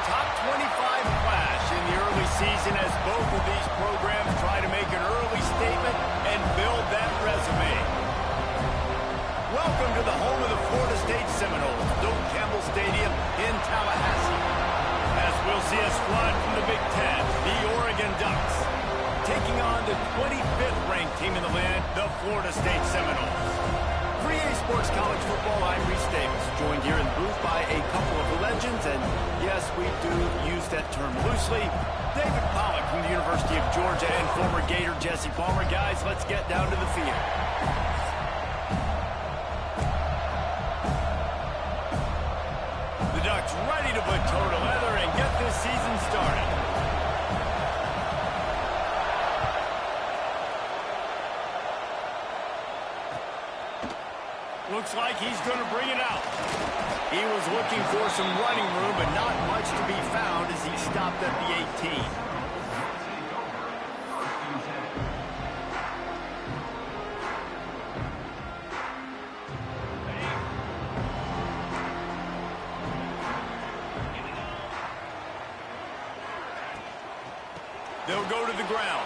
Top 25 clash in the early season as both of these programs try to make an early statement and build that resume. Welcome to the home of the Florida State Seminoles, Doak Campbell Stadium in Tallahassee. As we'll see a squad from the Big Ten, the Oregon Ducks, taking on the 25th ranked team in the land, the Florida State Seminoles. 3A Sports College Football, I'm Reese Davis, joined here in the booth by a couple of legends, and yes, we do use that term loosely. David Pollack from the University of Georgia and former Gator Jesse Palmer. Guys, let's get down to the field. The Ducks ready to put toe to leather and get this season started. Looks like he's going to bring it out. He was looking for some running room, but not much to be found as he stopped at the 18. They'll go to the ground.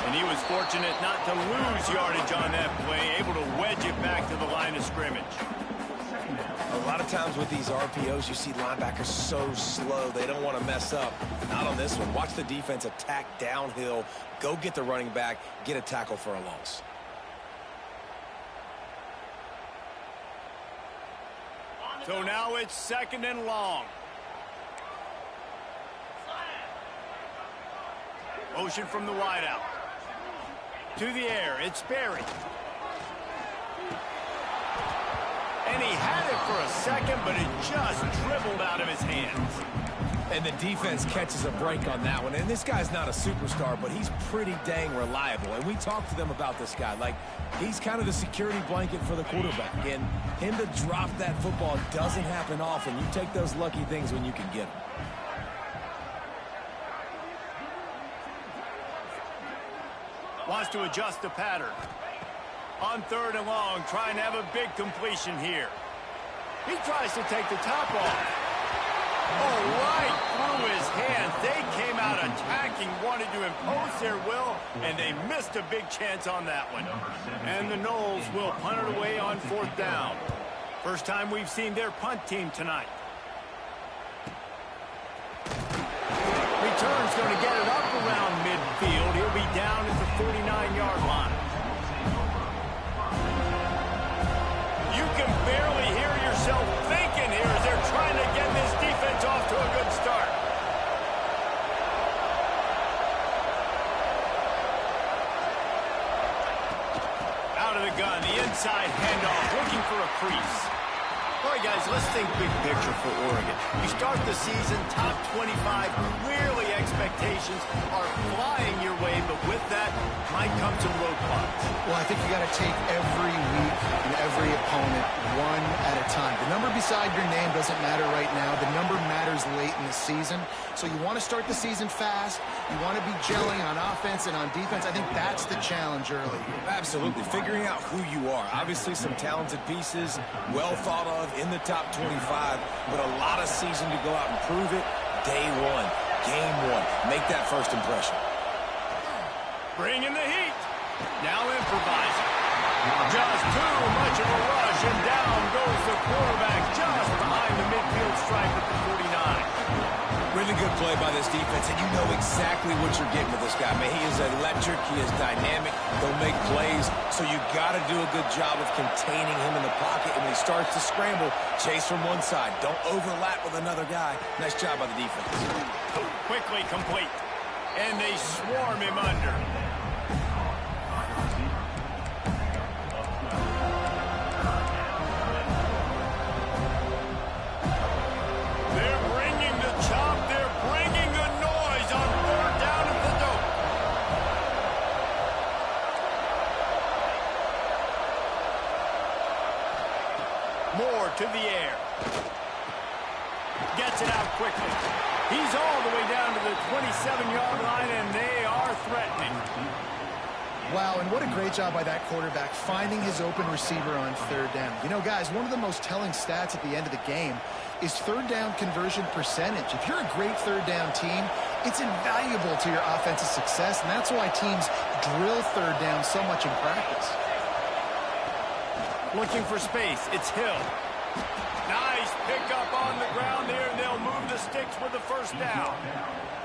And he was fortunate not to lose yardage on that play, able to wedge it back to the line of scrimmage. A lot of times with these RPOs, you see linebackers so slow, they don't want to mess up. Not on this one. Watch the defense attack downhill, go get the running back, get a tackle for a loss. So now it's 2nd and long. Motion from the wideout. To the air, it's Berry. And he had it for a second, but it just dribbled out of his hands. And the defense catches a break on that one. And this guy's not a superstar, but he's pretty dang reliable. And we talked to them about this guy. Like, he's kind of the security blanket for the quarterback. And him to drop that football doesn't happen often. You take those lucky things when you can get them. Wants to adjust the pattern. On 3rd and long, trying to have a big completion here. He tries to take the top off. Oh, right through his hands. They came out attacking, wanted to impose their will, and they missed a big chance on that one. And the Knowles will punt it away on 4th down. First time we've seen their punt team tonight. Return's going to get it up around midfield. He'll be down at the 49-yard line. You can barely hear yourself thinking here as they're trying to get this defense off to a good start. Out of the gun, the inside handoff, looking for a crease. All right, guys, let's think big picture for Oregon. You start the season top 25. Clearly, expectations are flying your way, but with that might come some roadblocks. Well, I think you got to take every week and every opponent one at a time. The number beside your name doesn't matter right now. The number matters late in the season. So you want to start the season fast. You want to be gelling on offense and on defense. I think that's the challenge early. Absolutely. Figuring out who you are. Obviously, some talented pieces, well thought of in the top 25, but a lot of season to go out and prove it. Day one, game one. Make that first impression. Bringing the heat. Now improvising. Just too much of a rush, and down goes the quarterback just behind the midfield stripe at the 49. Really good play by this defense, and you know exactly what you're getting with this guy. Man, he is electric. He is dynamic. He'll make plays, so you got to do a good job of containing him in the pocket. And when he starts to scramble, chase from one side. Don't overlap with another guy. Nice job by the defense. Quickly complete, and they swarm him under. Moore to the air. Gets it out quickly. He's all the way down to the 27-yard line, and they are threatening. Wow, and what a great job by that quarterback finding his open receiver on 3rd down. You know, guys, one of the most telling stats at the end of the game is 3rd down conversion percentage. If you're a great 3rd down team, it's invaluable to your offensive success, and that's why teams drill 3rd down so much in practice. Looking for space. It's Hill. Nice pickup on the ground there, and they'll move the sticks with the 1st down.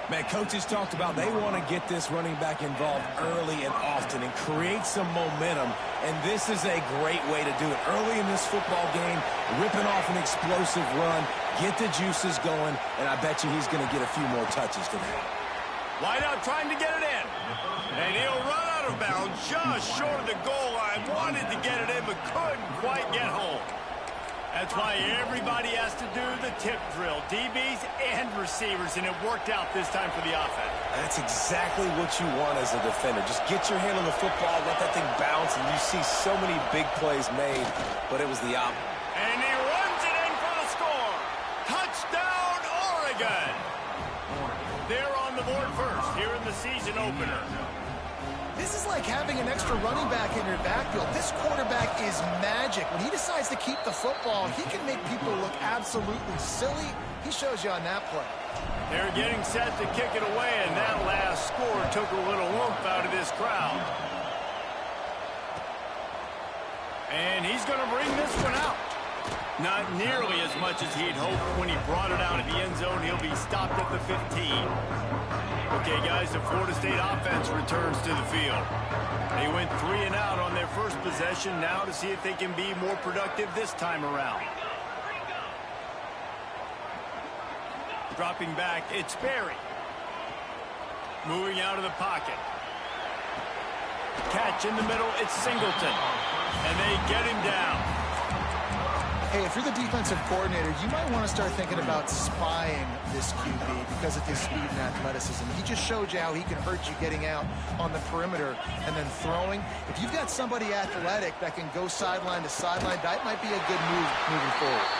Man, coaches talked about they want to get this running back involved early and often and create some momentum, and this is a great way to do it. Early in this football game, ripping off an explosive run, get the juices going, and I bet you he's going to get a few more touches today. Wideout trying to get it in. And he'll run out of bounds just short of the goal line. Wanted to get it in, but couldn't quite get home. That's why everybody has to do the tip drill, DBs and receivers, and it worked out this time for the offense. That's exactly what you want as a defender. Just get your hand on the football, let that thing bounce, and you see so many big plays made, but it was the opposite. And he runs it in for the score. Touchdown, Oregon. They're on the board first here in the season opener. This is like having an extra running back in your backfield. This quarterback is magic. When he decides to keep the football, he can make people look absolutely silly. He shows you on that play. They're getting set to kick it away, and that last score took a little oomph out of this crowd. And he's going to bring this one out. Not nearly as much as he'd hoped when he brought it out of the end zone. He'll be stopped at the 15. Okay, guys, the Florida State offense returns to the field. They went 3 and out on their first possession. Now to see if they can be more productive this time around. Dropping back, it's Berry. Moving out of the pocket. Catch in the middle, it's Singleton. And they get him down. Hey, if you're the defensive coordinator, you might want to start thinking about spying this QB because of his speed and athleticism. He just showed you how he can hurt you getting out on the perimeter and then throwing. If you've got somebody athletic that can go sideline to sideline, that might be a good move moving forward.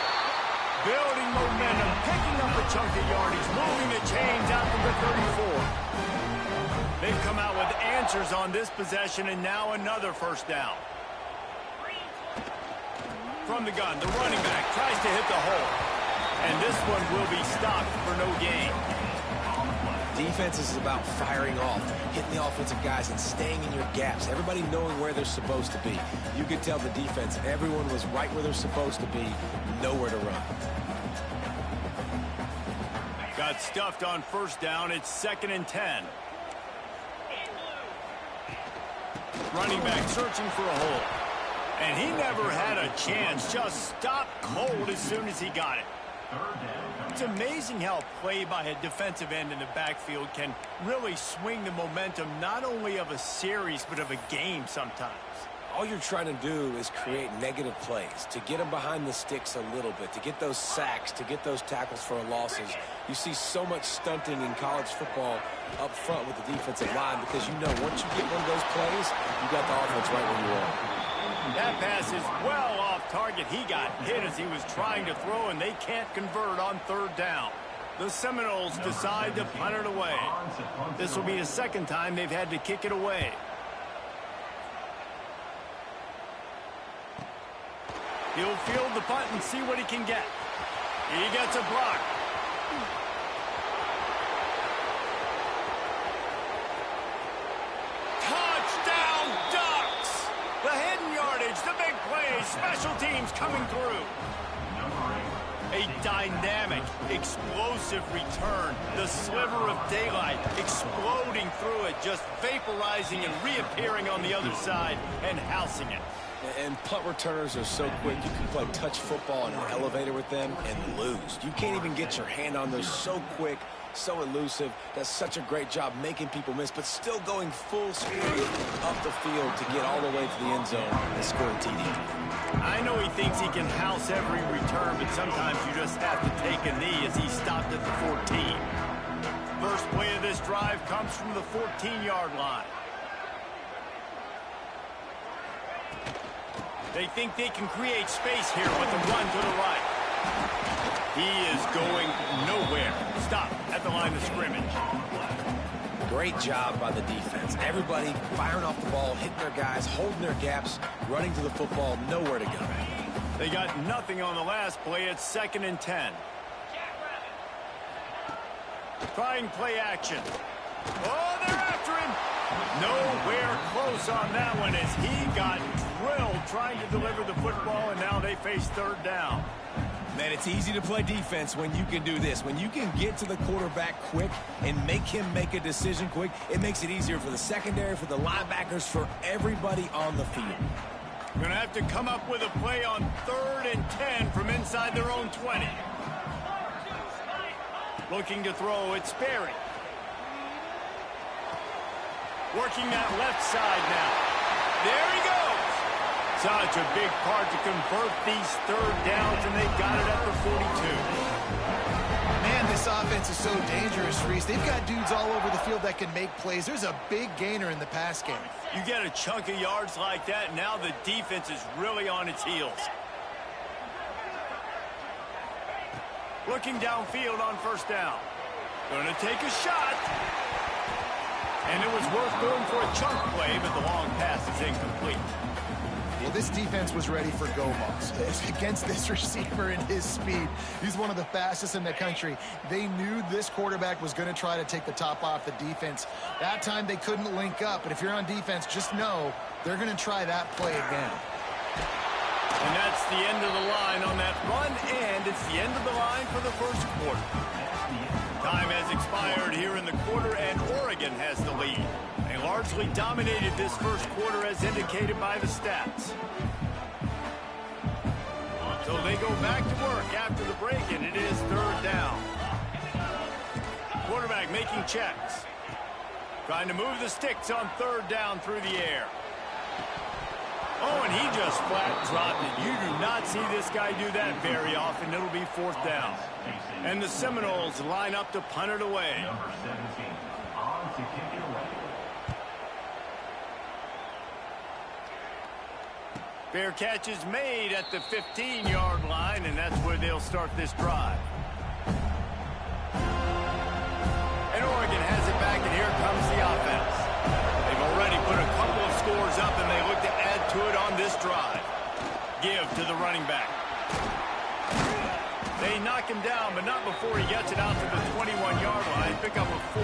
Building momentum, picking up a chunk of yardage, moving the chains out to the 34. They've come out with answers on this possession, and now another 1st down. From the gun, the running back tries to hit the hole. And this one will be stopped for no gain. Defense is about firing off, hitting the offensive guys, and staying in your gaps. Everybody knowing where they're supposed to be. You could tell the defense, everyone was right where they're supposed to be, nowhere to run. Got stuffed on first down. It's 2nd and 10. Running back searching for a hole. And he never had a chance. Just stopped cold as soon as he got it. It's amazing how play by a defensive end in the backfield can really swing the momentum not only of a series but of a game sometimes. All you're trying to do is create negative plays, to get them behind the sticks a little bit, to get those sacks, to get those tackles for losses. You see so much stunting in college football up front with the defensive line because you know once you get one of those plays, you got the offense right where you are. That pass is well off target. He got hit as he was trying to throw, and they can't convert on 3rd down. The Seminoles decide to punt it away. This will be the 2nd time they've had to kick it away. He'll field the punt and see what he can get. He gets a block. Touchdown, Ducks! The hidden yardage, the big plays, special teams coming through. A dynamic, explosive return. The sliver of daylight exploding through it, just vaporizing and reappearing on the other side and housing it. And punt returners are so quick, you can play touch football in an elevator with them and lose. You can't even get your hand on those. So quick, so elusive. Does such a great job making people miss, but still going full speed up the field to get all the way to the end zone and score a TD. I know he thinks he can house every return, but sometimes you just have to take a knee as he stopped at the 14. First play of this drive comes from the 14-yard line. They think they can create space here with a run to the right. He is going nowhere. Stop at the line of scrimmage. Great job by the defense. Everybody firing off the ball, hitting their guys, holding their gaps, running to the football, nowhere to go. They got nothing on the last play. It's 2nd and 10. Trying play action. Oh, they're after him. Nowhere close on that one as he got drilled trying to deliver the football, and now they face 3rd down. Man, it's easy to play defense when you can do this. When you can get to the quarterback quick and make him make a decision quick, it makes it easier for the secondary, for the linebackers, for everybody on the field. Going to have to come up with a play on 3rd and 10 from inside their own 20. Looking to throw, it's Berry. Working that left side now. There he goes. Such a big part to convert these 3rd downs, and they got it at the 42. Man, this offense is so dangerous, Reese. They've got dudes all over the field that can make plays. There's a big gainer in the pass game. You get a chunk of yards like that, now the defense is really on its heels. Looking downfield on 1st down. Going to take a shot. And it was worth going for a chunk play, but the long pass is incomplete. Well, this defense was ready for go balls. Against this receiver and his speed, he's one of the fastest in the country. They knew this quarterback was going to try to take the top off the defense. That time they couldn't link up, but if you're on defense, just know they're going to try that play again. And that's the end of the line on that run, and it's the end of the line for the 1st quarter. Time has expired here in the quarter, and Oregon has the lead. They largely dominated this 1st quarter as indicated by the stats. So they go back to work after the break, and it is 3rd down. Quarterback making checks. Trying to move the sticks on 3rd down through the air. Oh, and he just flat dropped it. You do not see this guy do that very often. It'll be 4th down. And the Seminoles line up to punt it away. Number 17, on to kick it away. Fair catch is made at the 15-yard line, and that's where they'll start this drive. And Oregon has it back, and here comes the offense. They've already put a couple of scores up, and they look to add to it on this drive. Give to the running back. They They knock him down, but not before he gets it out to the 21-yard line. Pick up a 4.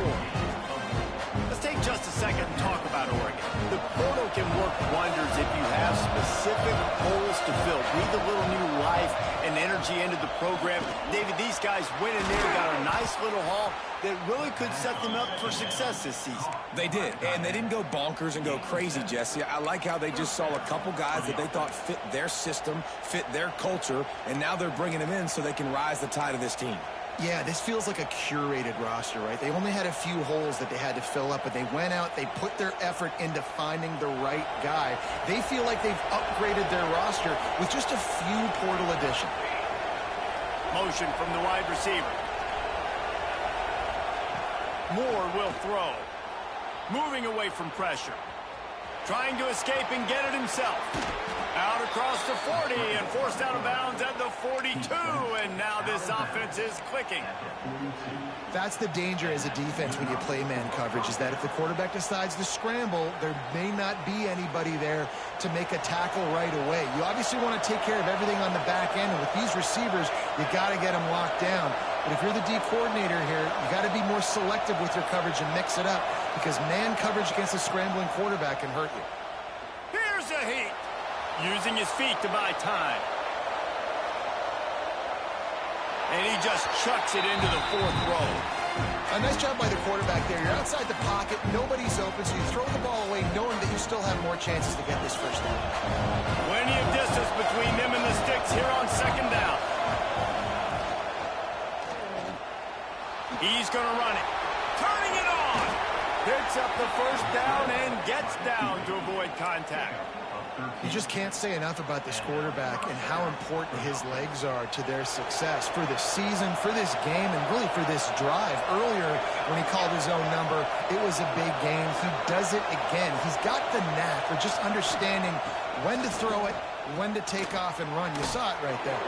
Let's take just a second and talk about Oregon. The portal can work wonders if you have specific holes to fill. Breathe a little new life and energy into the program. David, these guys went in there, got a nice little haul that really could set them up for success this season. They did, and they didn't go bonkers and go crazy, Jesse. I like how they just saw a couple guys that they thought fit their system, fit their culture, and now they're bringing them in so they can rise the tide of this team. Yeah, this feels like a curated roster, right? They only had a few holes that they had to fill up, but they went out, they put their effort into finding the right guy. They feel like they've upgraded their roster with just a few portal additions. Motion from the wide receiver. Moore will throw. Moving away from pressure. Trying to escape and get it himself. Out across the 40 and forced out of bounds at the 42. And now this offense is clicking. That's the danger as a defense when you play man coverage, is that if the quarterback decides to scramble, there may not be anybody there to make a tackle right away. You obviously want to take care of everything on the back end, and with these receivers, you got to get them locked down. But if you're the D coordinator here, you got to be more selective with your coverage and mix it up, because man coverage against a scrambling quarterback can hurt you. Here's a heat. Using his feet to buy time. And he just chucks it into the 4th row. A nice job by the quarterback there. You're outside the pocket, nobody's open, so you throw the ball away knowing that you still have more chances to get this first down. Plenty of distance between them and the sticks here on 2nd down. He's going to run it. Turning it on. Picks up the first down and gets down to avoid contact. You just can't say enough about this quarterback and how important his legs are to their success for this season, for this game, and really for this drive. Earlier, when he called his own number, it was a big game. He does it again. He's got the knack for just understanding when to throw it, when to take off and run. You saw it right there.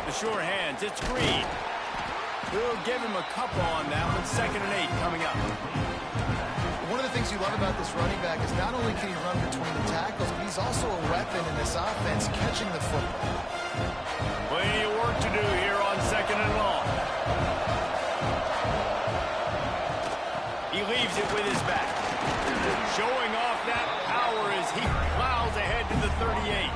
The sure hands, it's Green. We'll give him a couple on that one. 2nd and 8 coming up. One of the things you love about this running back is not only can he run between the tackles, but he's also a weapon in this offense, catching the football. Plenty of work to do here on 2nd and long. He leaves it with his back. Showing off that power as he plows ahead to the 38.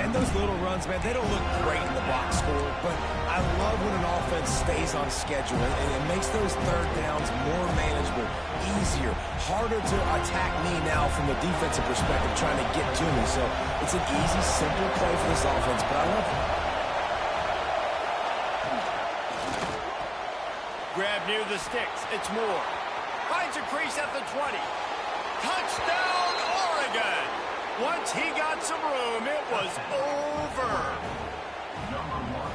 And those little runs, man, they don't look great in the box score, but I love when an offense stays on schedule and it makes those 3rd downs more manageable, easier, harder to attack me now from the defensive perspective trying to get to me. So it's an easy, simple play for this offense, but I love it. Grab near the sticks. It's Moore. Finds a crease at the 20. Touchdown, Oregon! Once he got some room, it was over.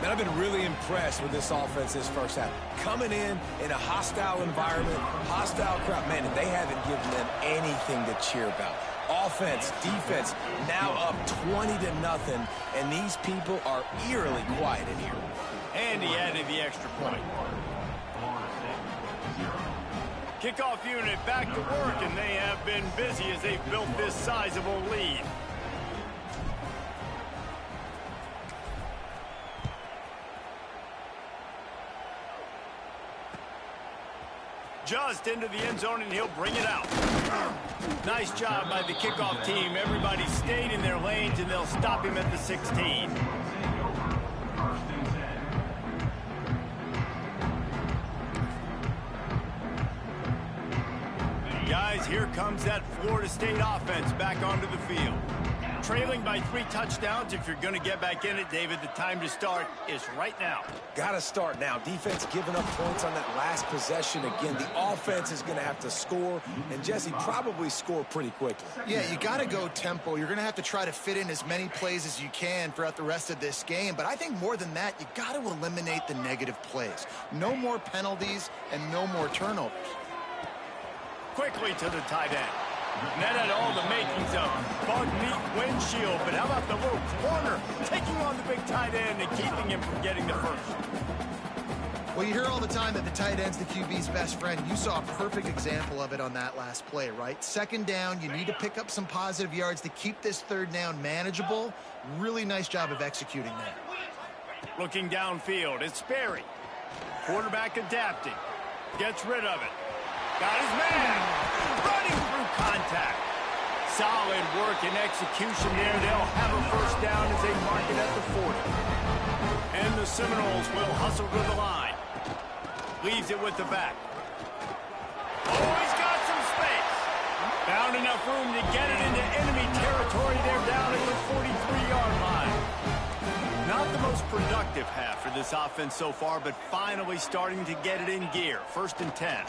Man, I've been really impressed with this offense this first half. Coming in a hostile environment, hostile crowd, man, they haven't given them anything to cheer about. Offense, defense, now up 20-0, and these people are eerily quiet in here. And he added the extra point. Kickoff unit back to work, and they have been busy as they've built this sizable lead. Just into the end zone, and he'll bring it out. Nice job by the kickoff team. Everybody stayed in their lanes, and they'll stop him at the 16. Guys, here comes that Florida State offense back onto the field. Trailing by 3 touchdowns. If you're going to get back in it, David, the time to start is right now. Got to start now. Defense giving up points on that last possession. Again, the offense is going to have to score, and Jesse probably score pretty quickly. Yeah, you got to go tempo. You're going to have to try to fit in as many plays as you can throughout the rest of this game. But I think more than that, you got to eliminate the negative plays. No more penalties and no more turnovers. Quickly to the tight end. And that had all the makings of bug meat windshield, but how about the little corner taking on the big tight end and keeping him from getting the first? Well, you hear all the time that the tight end's the QB's best friend. You saw a perfect example of it on that last play, right? 2nd down, you need to pick up some positive yards to keep this 3rd down manageable. Really nice job of executing that. Looking downfield, it's Sperry. Quarterback adapting. Gets rid of it. Got his man. Running through contact. Solid work and execution there. They'll have a first down as they mark it at the 40. And the Seminoles will hustle to the line. Leaves it with the back. Oh, he's got some space. Found enough room to get it into enemy territory. They're down at the 43-yard line. Not the most productive half for this offense so far, but finally starting to get it in gear. 1st and 10.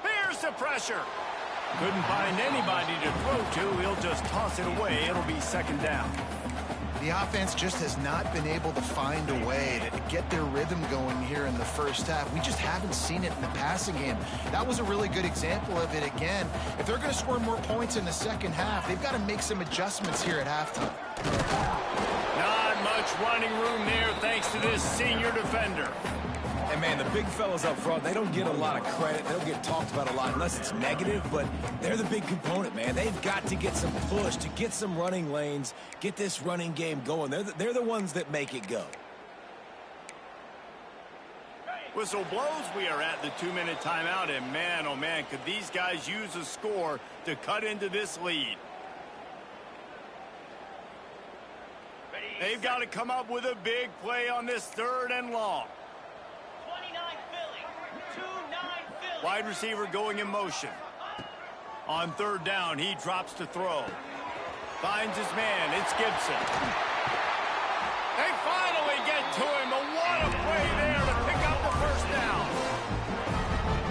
Here's the pressure. Couldn't find anybody to throw to. He'll just toss it away. It'll be 2nd down. The offense just has not been able to find a way to get their rhythm going here in the first half. We just haven't seen it in the passing game. That was a really good example of it again. If they're going to score more points in the second half, they've got to make some adjustments here at halftime. Not much running room there thanks to this senior defender. And, man, the big fellas up front, they don't get a lot of credit. They don't get talked about a lot unless it's negative, but they're the big component, man. They've got to get some push, to get some running lanes, get this running game going. They're the ones that make it go. Whistle blows. We are at the 2-minute timeout, and man, oh man, could these guys use a score to cut into this lead. They've got to come up with a big play on this 3rd and long. Wide receiver going in motion. On 3rd down, he drops to throw. Finds his man. It's Gibson. They finally get to him. What a play there to pick up the 1st down.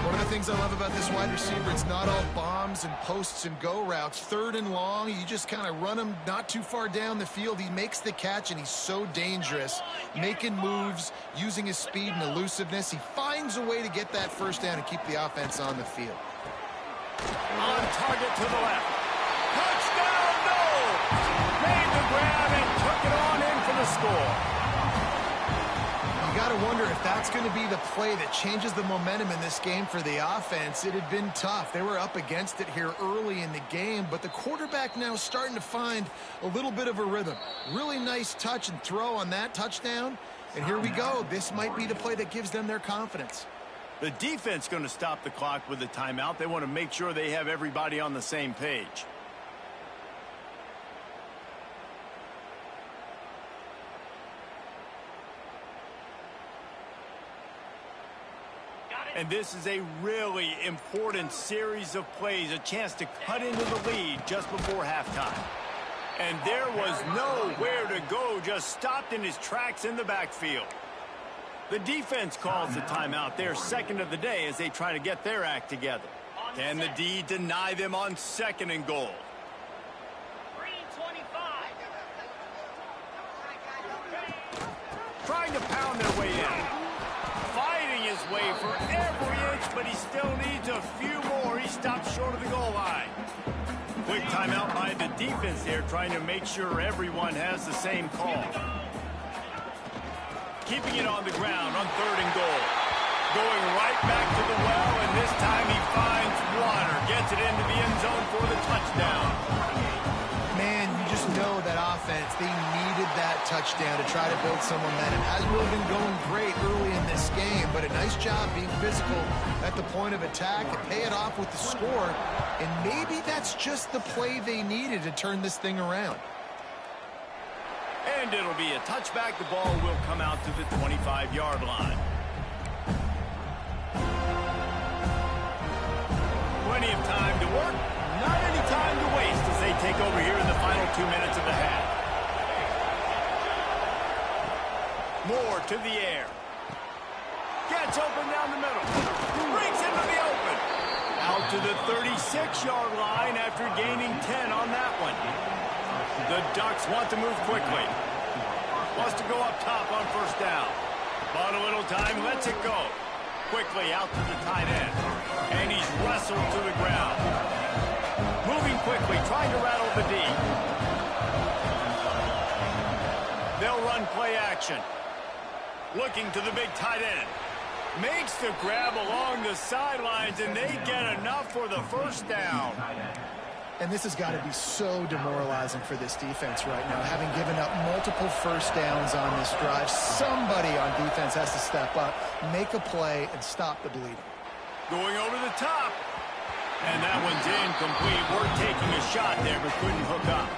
One of the things I love about this wide receiver, it's not all bombs and posts and go routes. 3rd and long, you just kind of run him not too far down the field. He makes the catch, and he's so dangerous, making moves, using his speed and elusiveness. He finds a way to get that 1st down and keep the offense on the field. On target to the left. Touchdown, no! Made the grab and took it on in for the score. You got to wonder if that's going to be the play that changes the momentum in this game for the offense. It had been tough. They were up against it here early in the game, but the quarterback now starting to find a little bit of a rhythm. Really nice touch and throw on that touchdown. And here we go. This might be the play that gives them their confidence. The defense going to stop the clock with a timeout. They want to make sure they have everybody on the same page. And this is a really important series of plays, a chance to cut into the lead just before halftime. And there was nowhere to go, just stopped in his tracks in the backfield. The defense calls the timeout, their 2nd of the day, as they try to get their act together. Can the D deny them on 2nd and goal? 3:25. Trying to pound their way in. Fighting his way for every inch, but he still needs a few more. He stops short of the goal line. Quick timeout by the defense there, trying to make sure everyone has the same call. Keeping it on the ground on 3rd and goal. Going right back to the well, and this time he finds water. Gets it into the end zone for the touchdown. Man, you just know that offense, they needed that touchdown to try to build some momentum. Hasn't really been going great early in this game, but a nice job being physical at the point of attack and pay it off with the score. And maybe that's just the play they needed to turn this thing around. And it'll be a touchback. The ball will come out to the 25-yard line. Plenty of time to work. Not any time to waste as they take over here in the final 2 minutes of the half. Moore to the air. Gets open down the middle. Brings into the open. Out to the 36-yard line after gaining 10 on that one. The Ducks want to move quickly. Wants to go up top on 1st down. Bought a little time, lets it go. Quickly out to the tight end. And he's wrestled to the ground. Moving quickly, trying to rattle the D. They'll run play action. Looking to the big tight end. Makes the grab along the sidelines, and they get enough for the 1st down. And this has got to be so demoralizing for this defense right now, having given up multiple first downs on this drive. Somebody on defense has to step up, make a play, and stop the bleeding. Going over the top. And that one's incomplete. We're taking a shot there, but couldn't hook up.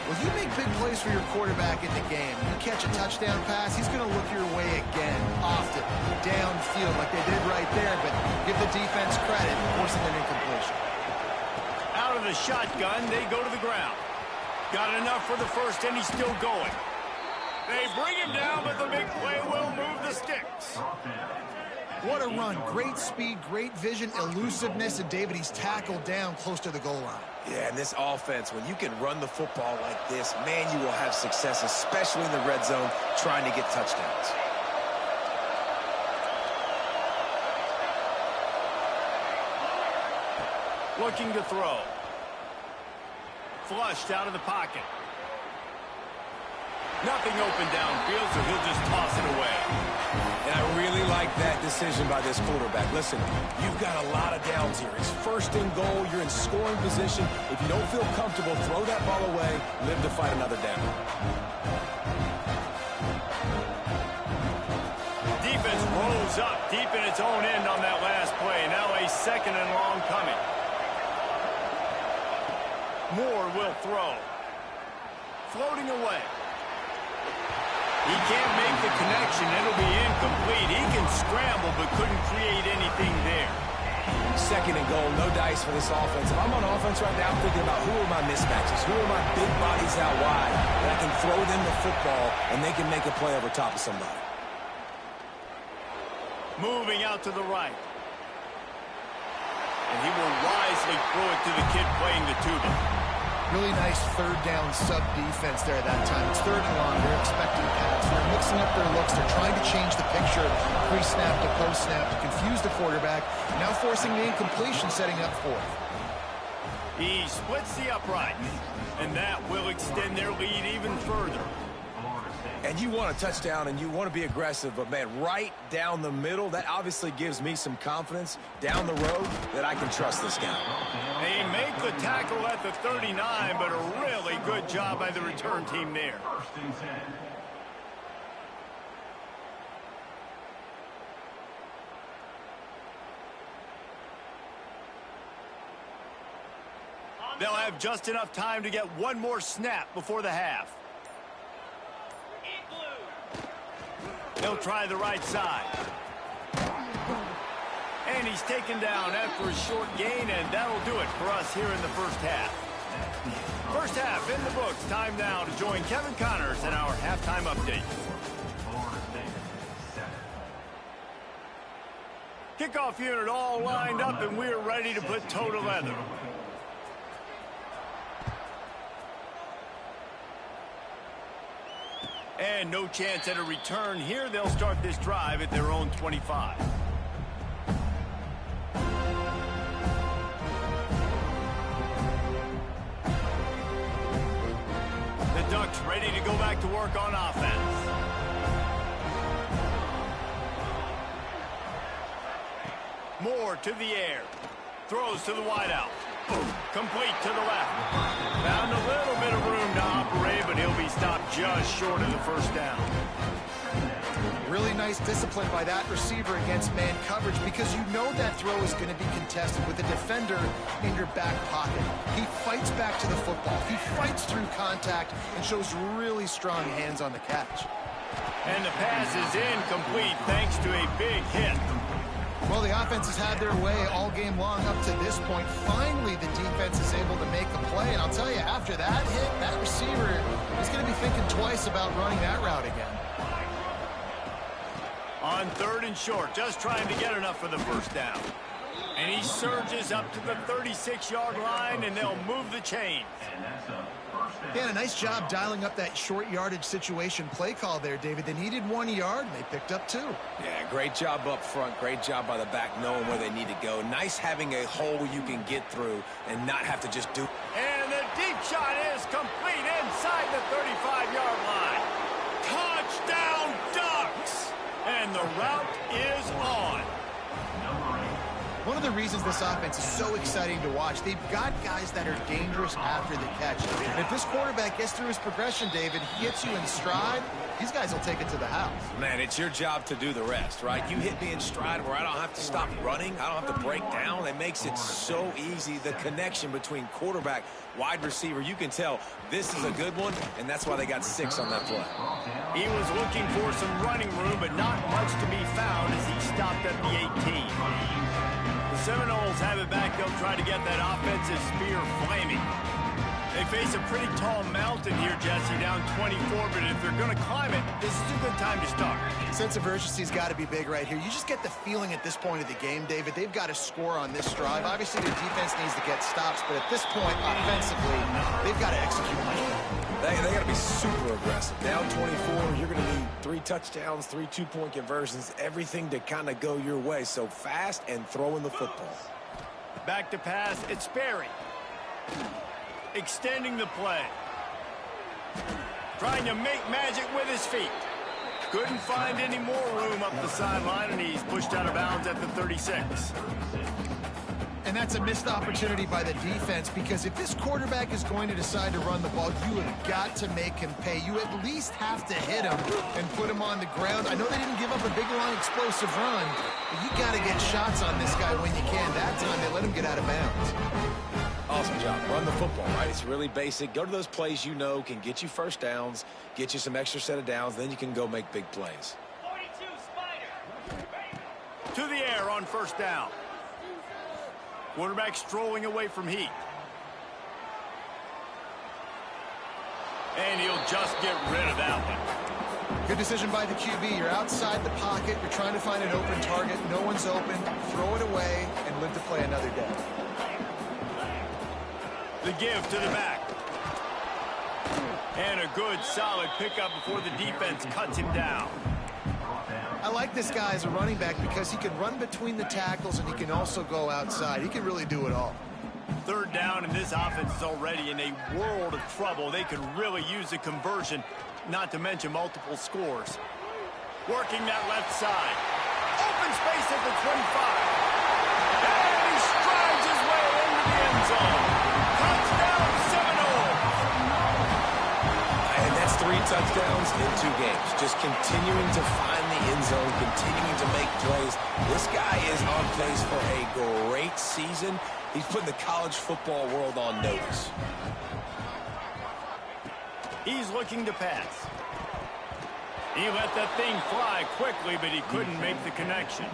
Well, you make big plays for your quarterback in the game. You catch a touchdown pass, he's going to look your way again, often, downfield like they did right there, but give the defense credit, forcing an incompletion. Out of the shotgun, they go to the ground. Got enough for the first, and he's still going. They bring him down, but the big play will move the sticks. What a run. Great speed, great vision, elusiveness, and David, he's tackled down close to the goal line. Yeah, and this offense, when you can run the football like this, man, you will have success, especially in the red zone, trying to get touchdowns. Looking to throw. Flushed out of the pocket. Nothing open downfield, so he'll just toss it away. And I really like that decision by this quarterback. Listen, you've got a lot of downs here. It's first and goal. You're in scoring position. If you don't feel comfortable, throw that ball away. Live to fight another down. Defense rolls up deep in its own end on that last play. Now a second and long coming. Moore will throw. Floating away. He can't make the connection. It'll be incomplete. He can scramble, but couldn't create anything there. Second and goal, no dice for this offense. If I'm on offense right now, I'm thinking about who are my mismatches, who are my big bodies out wide, that I can throw them the football, and they can make a play over top of somebody. Moving out to the right. And he will wisely throw it to the kid playing the tuba. Really nice third down sub defense there that time. It's third and long. They're expecting pass. They're mixing up their looks. They're trying to change the picture pre-snap to post-snap to confuse the quarterback. Now forcing the incompletion, setting up fourth. He splits the uprights, and that will extend their lead even further. And you want a touchdown, and you want to be aggressive, but, man, right down the middle, that obviously gives me some confidence down the road that I can trust this guy. They make the tackle at the 39, but a really good job by the return team there. They'll have just enough time to get one more snap before the half. He'll try the right side. And he's taken down after a short gain, and that'll do it for us here in the first half. First half in the books. Time now to join Kevin Connors in our halftime update. Kickoff unit all lined up, and we're ready to put toe to leather. And no chance at a return here. They'll start this drive at their own 25. The Ducks ready to go back to work on offense. Moore to the air. Throws to the wideout. Complete to the left. Found a little bit of room to operate, but he'll be stopped just short of the first down. Really nice discipline by that receiver against man coverage, because you know that throw is going to be contested with a defender in your back pocket. He fights back to the football. He fights through contact and shows really strong hands on the catch. And the pass is incomplete thanks to a big hit. Well, the offense has had their way all game long up to this point. Finally, the defense is able to make a play. And I'll tell you, after that hit, that receiver is going to be thinking twice about running that route again. On third and short, just trying to get enough for the first down. And he surges up to the 36-yard line, and they'll move the chains. Yeah, a nice job dialing up that short yardage situation play call there, David. They needed 1 yard, and they picked up 2. Yeah, great job up front. Great job by the back knowing where they need to go. Nice having a hole you can get through and not have to just do. And the deep shot is complete inside the 35-yard line. Touchdown, Ducks! And the route is on. One of the reasons this offense is so exciting to watch, they've got guys that are dangerous after the catch. And if this quarterback gets through his progression, David, he gets you in stride, these guys will take it to the house. Man, it's your job to do the rest, right? You hit me in stride where I don't have to stop running. I don't have to break down. It makes it so easy, the connection between quarterback, wide receiver. You can tell this is a good one, and that's why they got 6 on that play. He was looking for some running room, but not much to be found as he stopped at the 18. The Seminoles have it back. They'll try to get that offensive spear flaming. They face a pretty tall mountain here, Jesse, down 24, but if they're going to climb it, this is a good time to start. Sense of urgency's got to be big right here. You just get the feeling at this point of the game, David, they've got to score on this drive. Obviously, the defense needs to get stops, but at this point, offensively, they've got to execute much better. They got to be super aggressive. Down 24, you're going to need 3 touchdowns, 3 two-point conversions, everything to kind of go your way. So fast and throwing the football. Back to pass, it's Sperry. Extending the play. Trying to make magic with his feet. Couldn't find any more room up the sideline, and he's pushed out of bounds at the 36. And that's a missed opportunity by the defense, because if this quarterback is going to decide to run the ball, you have got to make him pay. You at least have to hit him and put him on the ground. I know they didn't give up a big, long, explosive run, but you got to get shots on this guy when you can. That time, they let him get out of bounds. Awesome job. Run the football, right? It's really basic. Go to those plays you know can get you first downs, get you some extra set of downs, then you can go make big plays. 42 Spider. To the air on first down. Quarterback strolling away from Heat. And he'll just get rid of that one. Good decision by the QB. You're outside the pocket. You're trying to find an open target. No one's open. Throw it away and live to play another day. The give to the back. And a good, solid pickup before the defense cuts him down. I like this guy as a running back because he can run between the tackles and he can also go outside. He can really do it all. Third down, and this offense is already in a world of trouble. They could really use a conversion, not to mention multiple scores. Working that left side. Open space at the 25. And he strides his way into the end zone. Touchdown, Seminoles! And that's 3 touchdowns in 2 games. Just continuing to find the end zone, continuing to make plays. This guy is on pace for a great season. He's putting the college football world on notice. He's looking to pass. He let that thing fly quickly, but he couldn't make the connection.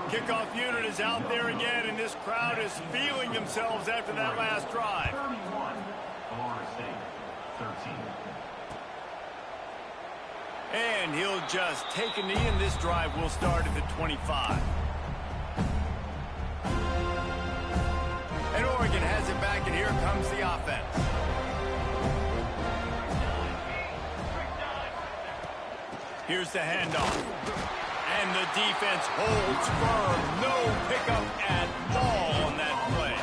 Kickoff unit is out there again, and this crowd is feeling themselves after that last drive. 31, Florida State, 13. And he'll just take a knee, and this drive will start at the 25. And Oregon has it back, and here comes the offense. Here's the handoff. And the defense holds firm. No pickup at all on that play.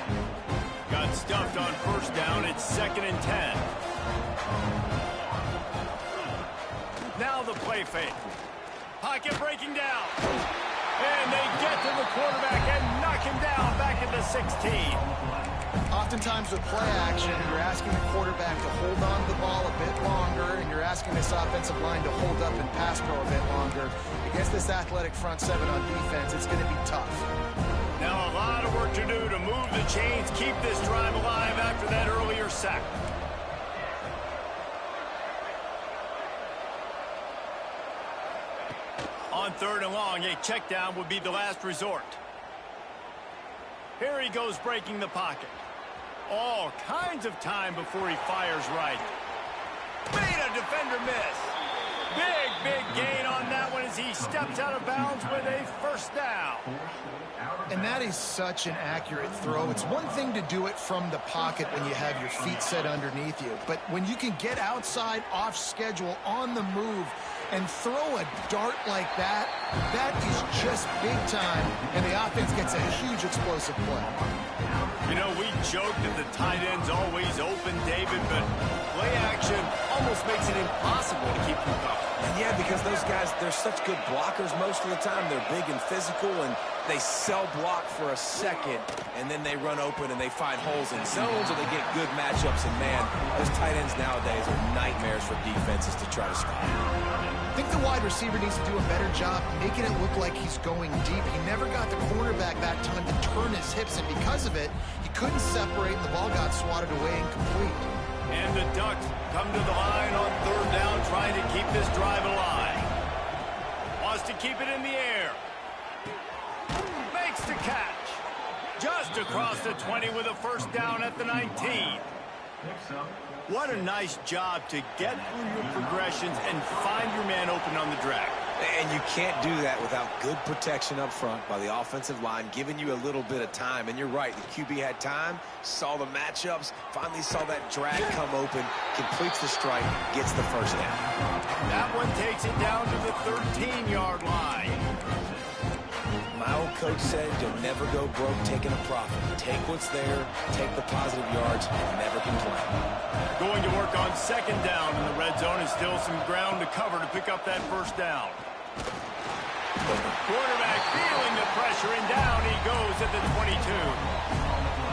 Got stuffed on first down. It's 2nd and 10. Now the play fake. Pocket breaking down. And they get to the quarterback and knock him down back at the 16. Oftentimes with play action, you're asking the quarterback to hold on to the ball a bit longer, and you're asking this offensive line to hold up and pass pro a bit longer. Against this athletic front 7 on defense, it's going to be tough. Now a lot of work to do to move the chains, keep this drive alive after that earlier sack. On 3rd and long, a check down would be the last resort. Here he goes breaking the pocket. All kinds of time before he fires right. Made a defender miss. Big gain on that one as he steps out of bounds with a first down. And that is such an accurate throw. It's one thing to do it from the pocket when you have your feet set underneath you. But when you can get outside, off schedule, on the move, and throw a dart like that, that is just big time. And the offense gets a huge explosive play. You know, we joke that the tight end's always open, David, but play action almost makes it impossible to keep them going. And yeah, because those those guys, they're such good blockers most of the time. They're big and physical, and they sell block for a second, and then they run open and they find holes in zones, or they get good matchups. And, man, those tight ends nowadays are nightmares for defenses to try to stop. I think the wide receiver needs to do a better job making it look like he's going deep. He never got the cornerback that time to turn his hips, and because of it, he couldn't separate, and the ball got swatted away incomplete. And the Ducks come to the line on third down, trying to keep this drive alive. Wants to keep it in the air. Makes the catch. Just across the 20 with a first down at the 19. What a nice job to get through your progressions and find your man open on the drag. And you can't do that without good protection up front by the offensive line, giving you a little bit of time. And you're right, the QB had time, saw the matchups, finally saw that drag come open, completes the strike, gets the first down. That one takes it down to the 13-yard line. My old coach said you'll never go broke taking a profit. Take what's there, take the positive yards, and never complain. Going to work on second down in the red zone, and still some ground to cover to pick up that first down. Quarterback feeling the pressure, and down he goes at the 22.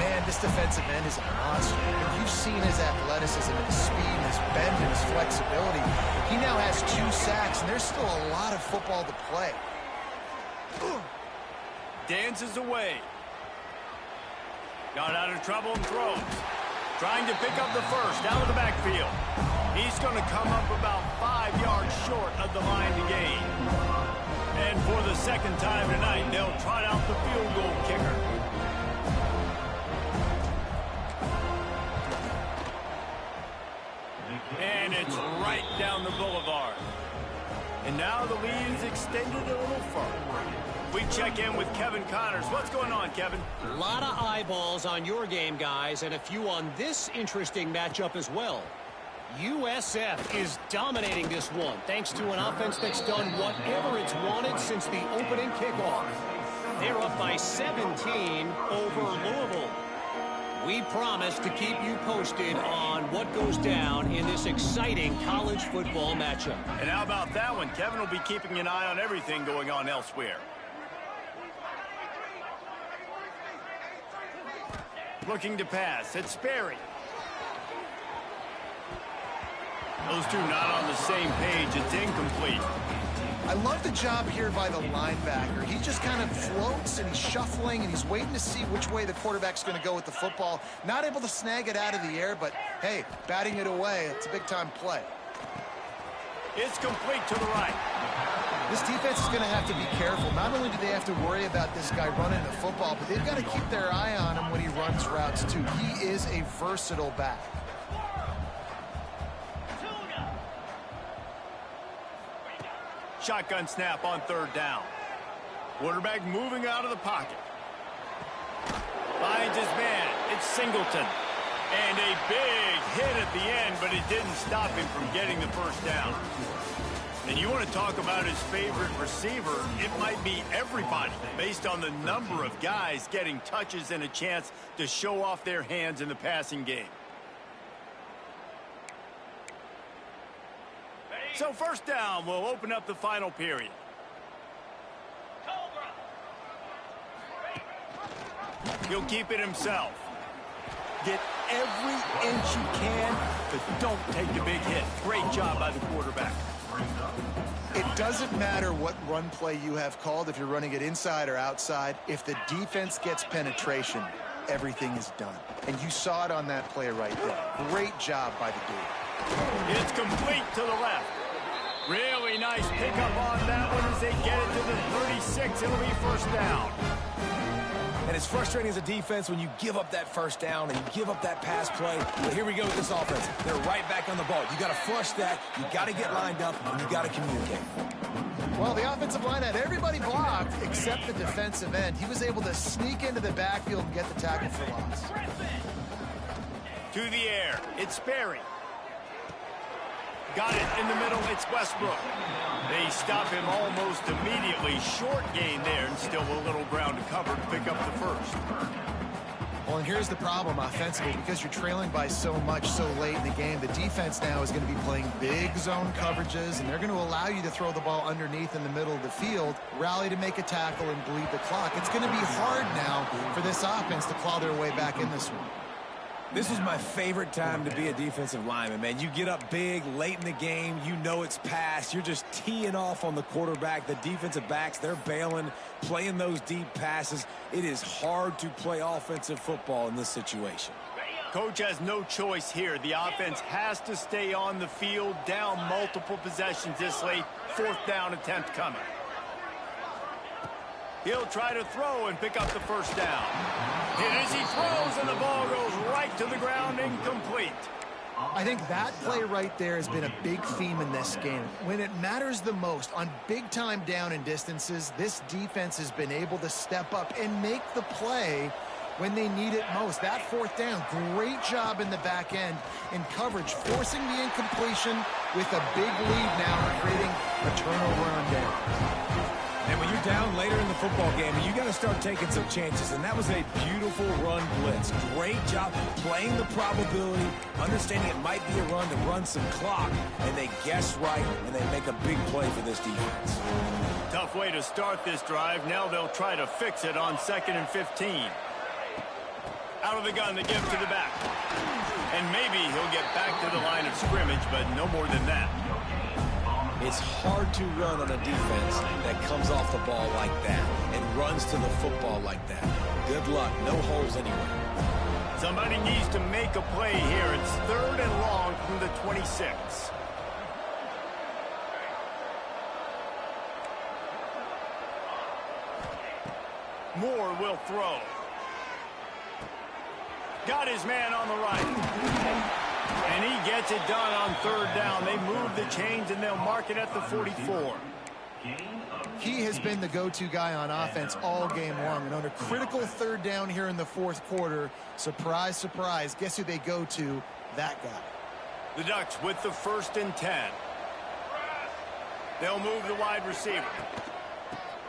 Man, this defensive end is a monster. If you've seen his athleticism, his speed, his bend, and his flexibility, he now has 2 sacks, and there's still a lot of football to play. Dances away. Got out of trouble and throws. Trying to pick up the first out of the backfield. He's going to come up about 5 yards short of the line to gain. And for the second time tonight, they'll trot out the field goal kicker. And it's right down the boulevard. And now the lead is extended a little further. We check in with Kevin Connors. What's going on, Kevin? A lot of eyeballs on your game, guys, and a few on this interesting matchup as well. USF is dominating this one, thanks to an offense that's done whatever it's wanted since the opening kickoff. They're up by 17 over Louisville. We promise to keep you posted on what goes down in this exciting college football matchup. And how about that one? Kevin will be keeping an eye on everything going on elsewhere. Looking to pass. It's Sperry. Those two not on the same page. It's incomplete. I love the job here by the linebacker. He just kind of floats, and he's shuffling, and he's waiting to see which way the quarterback's going to go with the football. Not able to snag it out of the air, but, hey, batting it away, it's a big-time play. It's complete to the right. This defense is going to have to be careful. Not only do they have to worry about this guy running the football, but they've got to keep their eye on him when he runs routes, too. He is a versatile back. Shotgun snap on third down. Quarterback moving out of the pocket. Finds his man. It's Singleton. And a big hit at the end, but it didn't stop him from getting the first down. And you want to talk about his favorite receiver, it might be everybody, based on the number of guys getting touches and a chance to show off their hands in the passing game. So first down will open up the final period. He'll keep it himself. Get every inch you can, but don't take the big hit. Great job by the quarterback. It doesn't matter what run play you have called, if you're running it inside or outside. If the defense gets penetration, everything is done. And you saw it on that play right there. Great job by the dude. It's complete to the left. Really nice pickup on that one as they get it to the 36. It'll be first down. And it's frustrating as a defense when you give up that first down and you give up that pass play. But here we go with this offense. They're right back on the ball. You got to flush that. You got to get lined up, and you got to communicate. Well, the offensive line had everybody blocked except the defensive end. He was able to sneak into the backfield and get the tackle for loss. To the air. It's Sperry. Got it in the middle. It's Westbrook. They stop him almost immediately. Short gain there, and still a little ground to cover to pick up the first. Well, and here's the problem offensively. Because you're trailing by so much so late in the game, the defense now is going to be playing big zone coverages, and they're going to allow you to throw the ball underneath in the middle of the field, rally to make a tackle, and bleed the clock. It's going to be hard now for this offense to claw their way back in this one. This was my favorite time to be a defensive lineman, man. You get up big, late in the game, you know it's past. You're just teeing off on the quarterback. The defensive backs, they're bailing, playing those deep passes. It is hard to play offensive football in this situation. Coach has no choice here. The offense has to stay on the field, down multiple possessions this late. 4th down attempt coming. He'll try to throw and pick up the first down. It is, he throws, and the ball goes right to the ground, incomplete. I think that play right there has been a big theme in this game. When it matters the most, on big-time down and distances, this defense has been able to step up and make the play when they need it most. That 4th down, great job in the back end in coverage, forcing the incompletion with a big lead now, creating a turnover on down. And when you're down later in the football game, you got to start taking some chances. And that was a beautiful run blitz. Great job playing the probability, understanding it might be a run to run some clock. And they guess right, and they make a big play for this defense. Tough way to start this drive. Now they'll try to fix it on 2nd and 15. Out of the gun, they give to the back. And maybe he'll get back to the line of scrimmage, but no more than that. It's hard to run on a defense that comes off the ball like that and runs to the football like that. Good luck. No holes anywhere. Somebody needs to make a play here. It's 3rd and long from the 26. Moore will throw. Got his man on the right. And he gets it done on 3rd down. They move the chains, and they'll mark it at the 44. He has been the go-to guy on offense all game long. And on a critical 3rd down here in the 4th quarter, surprise, surprise, guess who they go to? That guy. The Ducks with the 1st and 10. They'll move the wide receiver.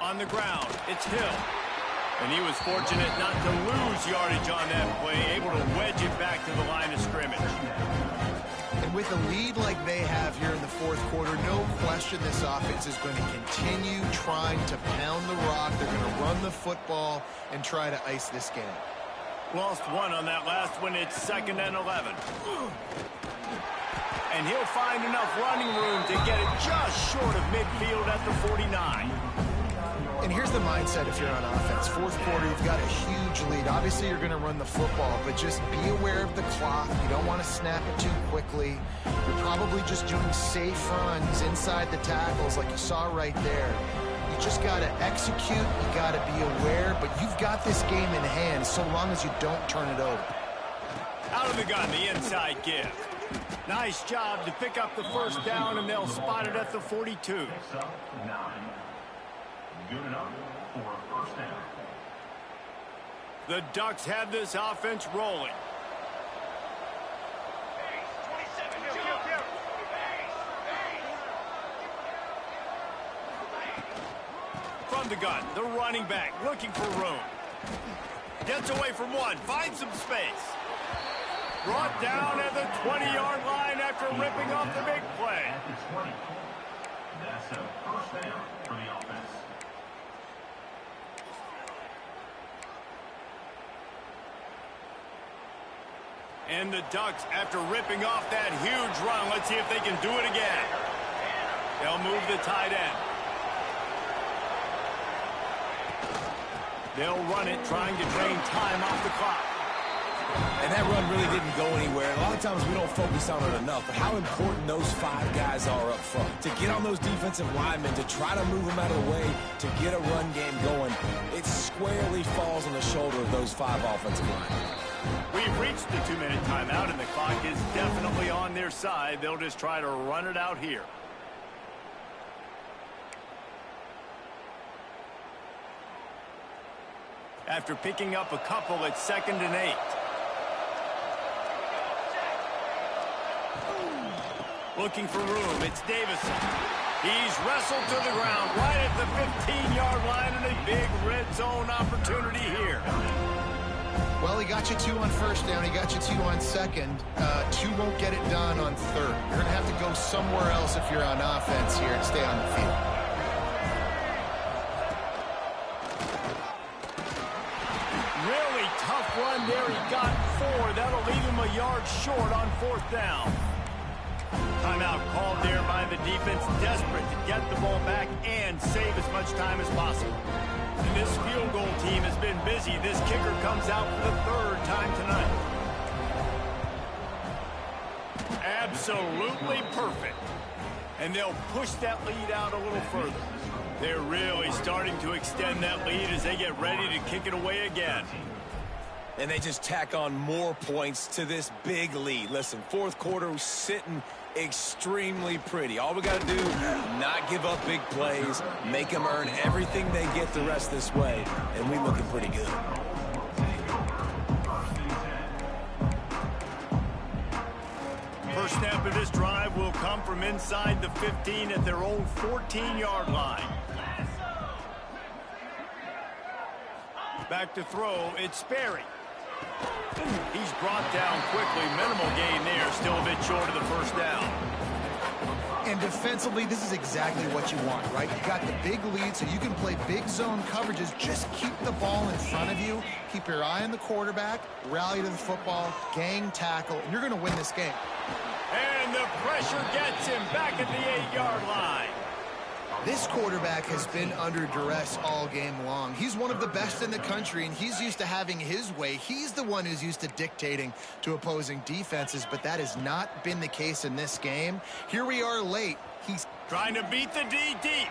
On the ground, it's Hill. And he was fortunate not to lose yardage on that play, able to wedge it back to the line of scrimmage. And with a lead like they have here in the 4th quarter, no question this offense is going to continue trying to pound the rock. They're going to run the football and try to ice this game. Lost one on that last one. It's 2nd and 11. And he'll find enough running room to get it just short of midfield at the 49. And here's the mindset if you're on offense. 4th quarter, you've got a huge lead. Obviously, you're going to run the football, but just be aware of the clock. You don't want to snap it too quickly. You're probably just doing safe runs inside the tackles like you saw right there. You just got to execute. You got to be aware, but you've got this game in hand so long as you don't turn it over. Out of the gun, the inside give. Nice job to pick up the 1st down, and they'll spot it at the 42. Good enough for a 1st down. The Ducks have this offense rolling. From the gun, the running back looking for room. Gets away from one, finds some space. Brought down at the 20-yard line after ripping off the big play. At the 20. That's a 1st down for the offense. And the Ducks, after ripping off that huge run, let's see if they can do it again. They'll move the tight end. They'll run it, trying to drain time off the clock. And that run really didn't go anywhere. A lot of times we don't focus on it enough, but how important those 5 guys are up front. To get on those defensive linemen, to try to move them out of the way, to get a run game going, it squarely falls on the shoulder of those 5 offensive linemen. We've reached the 2-minute timeout, and the clock is definitely on their side. They'll just try to run it out here. After picking up a couple, it's 2nd and 8. Looking for room, it's Davison. He's wrestled to the ground right at the 15-yard line, and a big red zone opportunity here. Well, he got you 2 on first down. He got you 2 on second. 2 won't get it done on third. You're going to have to go somewhere else if you're on offense here and stay on the field. Really tough run there. He got 4. That'll leave him a yard short on 4th down. Timeout called there by the defense, desperate to get the ball back and save as much time as possible. And this field goal team has been busy. This kicker comes out for the 3rd time tonight. Absolutely perfect. And they'll push that lead out a little further. They're really starting to extend that lead as they get ready to kick it away again. And they just tack on more points to this big lead. Listen, 4th quarter sitting extremely pretty. All we got to do, not give up big plays, make them earn everything they get the rest this way, and we looking pretty good. First snap of this drive will come from inside the 15 at their own 14-yard line. Back to throw, it's Sperry. He's brought down quickly. Minimal gain there, still a bit short of the 1st down. And defensively, this is exactly what you want, right? You've got the big lead, so you can play big zone coverages. Just keep the ball in front of you. Keep your eye on the quarterback, rally to the football, gang tackle, and you're going to win this game. And the pressure gets him back at the 8-yard line. This quarterback has been under duress all game long. He's one of the best in the country, and he's used to having his way. He's the one who's used to dictating to opposing defenses, but that has not been the case in this game. Here we are late. He's trying to beat the D deep.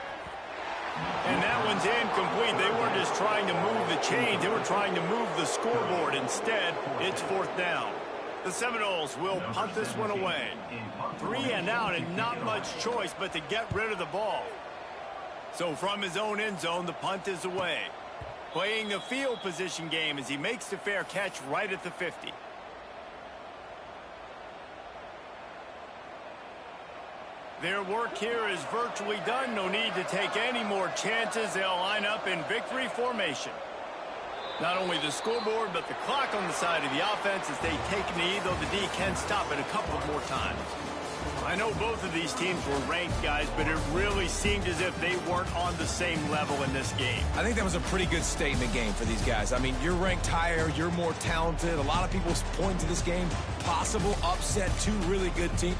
And that one's incomplete. They weren't just trying to move the chains. They were trying to move the scoreboard. Instead, it's 4th down. The Seminoles will punt this one away. 3 and out, and not much choice but to get rid of the ball. So from his own end zone, the punt is away. Playing the field position game as he makes the fair catch right at the 50. Their work here is virtually done. No need to take any more chances. They'll line up in victory formation. Not only the scoreboard, but the clock on the side of the offense as they take a knee, though the D can stop it a couple more times. I know both of these teams were ranked, guys, but it really seemed as if they weren't on the same level in this game. I think that was a pretty good statement game for these guys. I mean, you're ranked higher, you're more talented. A lot of people point to this game, possible upset, 2 really good teams.